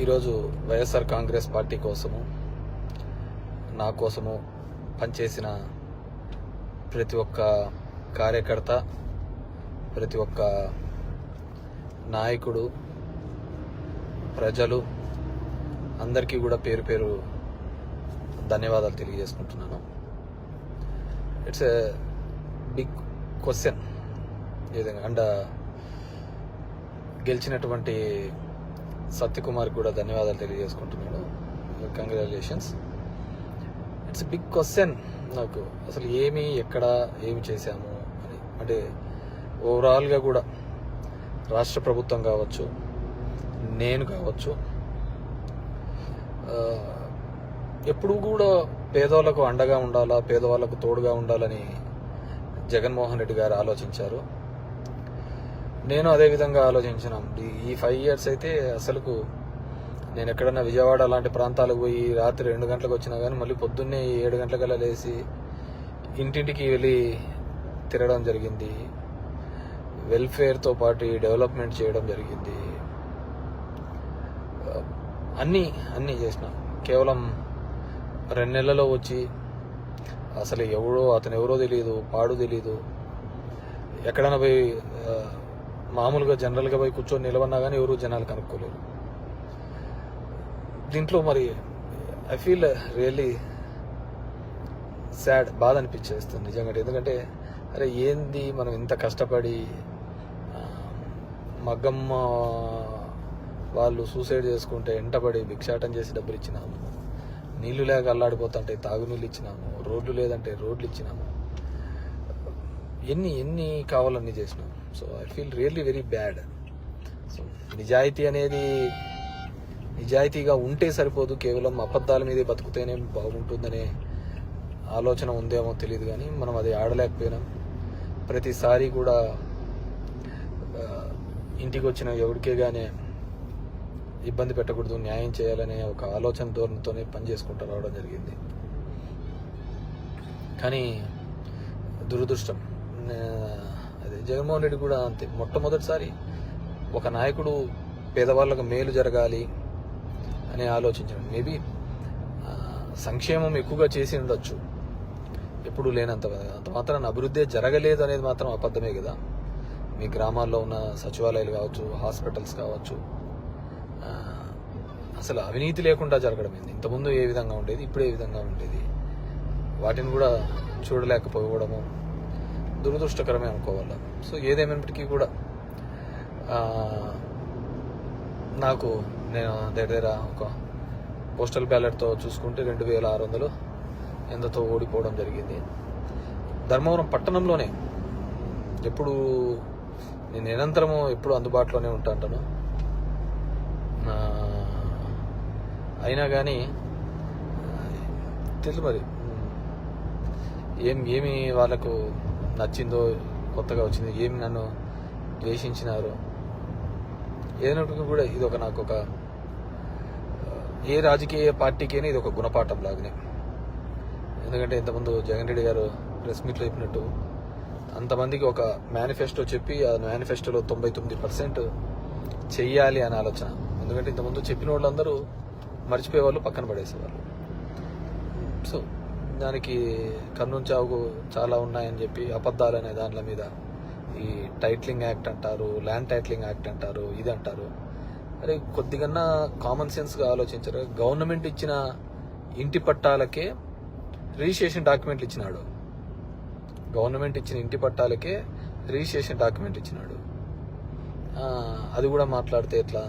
ఈరోజు వైఎస్ఆర్ కాంగ్రెస్ పార్టీ కోసము నా కోసము పనిచేసిన ప్రతి ఒక్క కార్యకర్త, ప్రతి ఒక్క నాయకుడు, ప్రజలు అందరికీ కూడా పేరు పేరు ధన్యవాదాలు తెలియజేసుకుంటున్నాను. ఇట్స్ ఎ బిగ్ క్వశ్చన్ ఏదైనా అండ్ గెలిచినటువంటి సత్యకుమార్ కూడా ధన్యవాదాలు తెలియజేసుకుంటున్నాను. కంగ్రాచులేషన్స్. ఇట్స్ బిగ్ క్వశ్చన్ నాకు, అసలు ఎక్కడ ఏమి చేశాము అని. అంటే ఓవరాల్గా కూడా రాష్ట్ర ప్రభుత్వం కావచ్చు, నేను కావచ్చు, ఎప్పుడు కూడా పేదవాళ్ళకు అండగా ఉండాలా, పేదవాళ్ళకు తోడుగా ఉండాలని జగన్మోహన్ రెడ్డి గారు ఆలోచించారు. నేను అదే విధంగా ఆలోచించినాం. ఈ 5 years అయితే అసలుకు నేను ఎక్కడన్నా విజయవాడ అలాంటి ప్రాంతాలకు పోయి రాత్రి 2 గంటలకు వచ్చినా కానీ మళ్ళీ పొద్దున్నే 7 గంటలకల్లా లేచి ఇంటింటికి వెళ్ళి తిరగడం జరిగింది. వెల్ఫేర్తో పాటు డెవలప్మెంట్ చేయడం జరిగింది. అన్నీ చేసినాం. కేవలం 2 నెలల్లో వచ్చి అసలు అతను ఎవరో తెలియదు, పాడు తెలియదు. ఎక్కడైనా పోయి మామూలుగా జనరల్గా పోయి కూర్చొని నిలవన్నా కానీ ఎవరు జనాలు కనుక్కోలేరు. దీంట్లో మరి ఐ ఫీల్ రియల్లీ సాడ్, బాధ అనిపించేస్తుంది నిజంగా. ఎందుకంటే అరే ఏంది మనం ఇంత కష్టపడి మగ్గమ్మ వాళ్ళు సూసైడ్ చేసుకుంటే ఎంటబడి భిక్షాటం చేసి డబ్బులు ఇచ్చినాము, నీళ్లు లేక అల్లాడిపోతుంటే తాగునీళ్ళు ఇచ్చినాము, రోడ్లు లేదంటే రోడ్లు ఇచ్చినాము, ఎన్ని కావాలన్నీ చేసినాం. So I feel really very bad. So నిజాయితీగా ఉంటే సరిపోదు, కేవలం అబద్ధాల మీదే బతుకుతేనే బాగుంటుందనే ఆలోచన ఉందేమో తెలియదు, కానీ మనం అది ఆడలేకపోయినాం. ప్రతిసారి కూడా ఇంటికి వచ్చిన ఎవరికే కానీ ఇబ్బంది పెట్టకూడదు, న్యాయం చేయాలనే ఒక ఆలోచన ధోరణితోనే పనిచేసుకుంటూ రావడం జరిగింది. కానీ దురదృష్టం అదే జగన్మోహన్ రెడ్డి కూడా అంతే. మొట్టమొదటిసారి ఒక నాయకుడు పేదవాళ్ళకు మేలు జరగాలి అని ఆలోచించాడు. మేబీ సంక్షేమం ఎక్కువగా చేసి ఉండొచ్చు, ఎప్పుడు లేనంత మాత్రాన అభివృద్ధి జరగలేదు అనేది మాత్రం అబద్ధమే కదా. మీ గ్రామాల్లో ఉన్న సచివాలయాలు కావచ్చు, హాస్పిటల్స్ కావచ్చు, అసలు అవినీతి లేకుండా జరగడం ఏంది? ఇంతకుముందు ఏ విధంగా ఉండేది, ఇప్పుడు ఏ విధంగా ఉండేది, వాటిని కూడా చూడలేకపోవడము దురదృష్టకరమే అనుకోవాలి. సో ఏదేమైనప్పటికీ కూడా నేను దగ్గర ఒక పోస్టల్ బ్యాలెట్తో చూసుకుంటే 2600 ఎంతతో ఓడిపోవడం జరిగింది. ధర్మవరం పట్టణంలోనే ఎప్పుడు నేను నిరంతరము ఎప్పుడు అందుబాటులోనే ఉంటాను. అయినా కానీ తెలుసు మరి ఏమి వాళ్ళకు నచ్చిందో, కొత్తగా వచ్చింది, ఏమి నన్ను ద్వేషించినారో ఏదైనప్పటికీ కూడా ఇది ఏ రాజకీయ పార్టీకైనా ఇది ఒక గుణపాఠం లాగానే. ఎందుకంటే ఇంతకుముందు జగన్ రెడ్డి గారు ప్రెస్ మీట్లో చెప్పినట్టు అంతమందికి ఒక మేనిఫెస్టో చెప్పి ఆ మేనిఫెస్టోలో 99% చెయ్యాలి అనే ఆలోచన. ఎందుకంటే ఇంతకుముందు చెప్పిన వాళ్ళందరూ మర్చిపోయేవాళ్ళు, పక్కన పడేసేవాళ్ళు. సో దానికి కన్నుంచావు చాలా ఉన్నాయని చెప్పి అబద్ధాలు అనే దానిల మీద ఈ టైటిలింగ్ యాక్ట్ అంటారు, ల్యాండ్ టైటిలింగ్ యాక్ట్ అంటారు, ఇది అంటారు. అరే కొద్దిగా కామన్ సెన్స్గా ఆలోచించారు. గవర్నమెంట్ ఇచ్చిన ఇంటి పట్టాలకే రిజిస్ట్రేషన్ డాక్యుమెంట్లు ఇచ్చినాడు. గవర్నమెంట్ ఇచ్చిన ఇంటి పట్టాలకే రిజిస్ట్రేషన్ డాక్యుమెంట్ ఇచ్చినాడు. అది కూడా మాట్లాడితే ఎట్లా?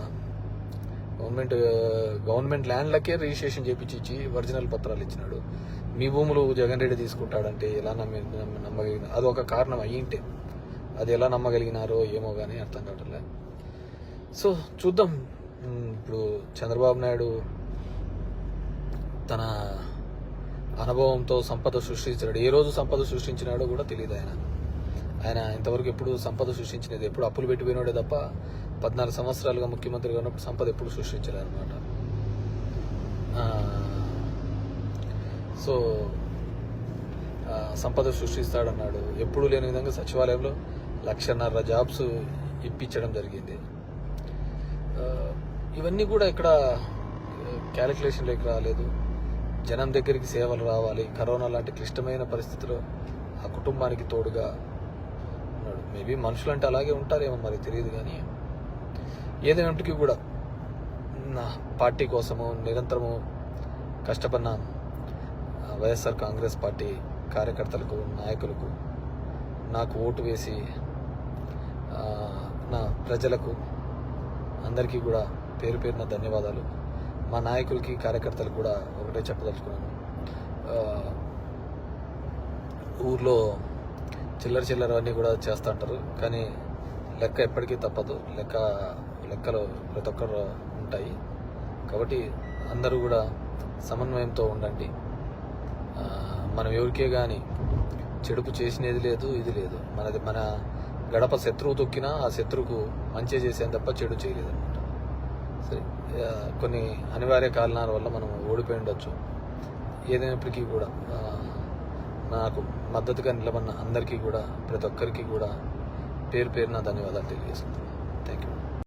గవర్నమెంట్ ల్యాండ్లకే రిజిస్ట్రేషన్ చేపించి ఒరిజినల్ పత్రాలు ఇచ్చినాడు. మీ భూములు జగన్ రెడ్డి తీసుకుంటాడంటే ఎలా నమ్మగలిగిన? అది ఒక కారణం అయ్యింటే అది ఎలా నమ్మగలిగినారో ఏమో కానీ అర్థం కావట్లే. సో చూద్దాం. ఇప్పుడు చంద్రబాబు నాయుడు తన అనుభవంతో సంపద సృష్టించాడు. ఏ రోజు సంపద సృష్టించినాడో కూడా తెలియదు. ఆయన ఇంతవరకు ఎప్పుడు సంపద సృష్టించినది, ఎప్పుడు అప్పులు పెట్టిపోయినాడే తప్ప 14 సంవత్సరాలుగా ముఖ్యమంత్రిగా ఉన్నప్పుడు సంపద ఎప్పుడు సృష్టించలేదు అనమాట. సో సంపద సృష్టిస్తాడన్నాడు. ఎప్పుడు లేని విధంగా సచివాలయంలో 1,50,000 జాబ్స్ ఇప్పించడం జరిగింది. ఇవన్నీ కూడా ఇక్కడ క్యాలిక్యులేషన్లోకి రాలేదు. జనం దగ్గరికి సేవలు రావాలి. కరోనా లాంటి క్లిష్టమైన పరిస్థితిలో ఆ కుటుంబానికి తోడుగా ఉన్నాడు. మేబీ మనుషులు అంటే అలాగే ఉంటారేమో మరి తెలియదు. కానీ ఏదైనప్పటికీ కూడా నా పార్టీ కోసము నిరంతరము కష్టపడిన వైఎస్ఆర్ కాంగ్రెస్ పార్టీ కార్యకర్తలకు, నాయకులకు, నాకు ఓటు వేసి నా ప్రజలకు అందరికీ కూడా పేరు పేరున ధన్యవాదాలు. మా నాయకులకి, కార్యకర్తలకు కూడా ఒకటే చెప్పదలుచుకున్నాను. ఊర్లో చిల్లర అన్నీ కూడా చేస్తూ ఉంటారు, కానీ లెక్క ఎప్పటికీ తప్పదు. లెక్కలు ప్రతి ఒక్కరు ఉంటాయి. కాబట్టి అందరూ కూడా సమన్వయంతో ఉండండి. మనం ఎవరికే కానీ చెడుపు చేసినది లేదు, ఇది లేదు. మన గడప శత్రువు తొక్కినా ఆ శత్రువుకు మంచి చేసేది తప్ప చెడు చేయలేదు అనమాట. సరే, కొన్ని అనివార్య కారణాల వల్ల మనం ఓడిపోయి ఉండొచ్చు. ఏదైనప్పటికీ కూడా నాకు మద్దతుగా నిలబడిన అందరికీ కూడా, ప్రతి ఒక్కరికి కూడా పేరు పేరున ధన్యవాదాలు తెలియజేస్తున్నాను. Thank you.